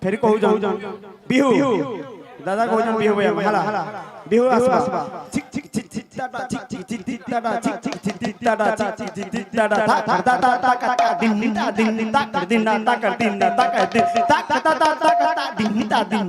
फेर कहू जाऊ बिहू दादा कहू जाऊ बिहू भैया हला बिहू आसबा चिक चिक चिक चिक टाटा चिक चिक चिक चिक टाटा चिक चिक चिक चिक टाटा चिक चिक चिक चिक टाटा ता ता ता ता ता दिन ता कर दिन ता कर दिन ता कर दिन ता ता ता ता ता दिन ता दिन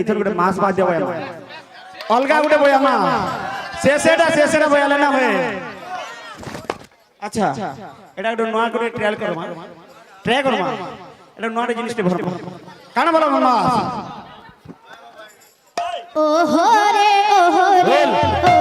इथर गोटे मास बाद्य बया अलगा गोटे बया मा से सेटा बया लेना होए আচ্ছা এটা একটু নয়া করে ট্রায়াল করো মা ট্রাই করো মা এটা নয়া জিনিসটা ভালো কানা বলো মা ওহো রে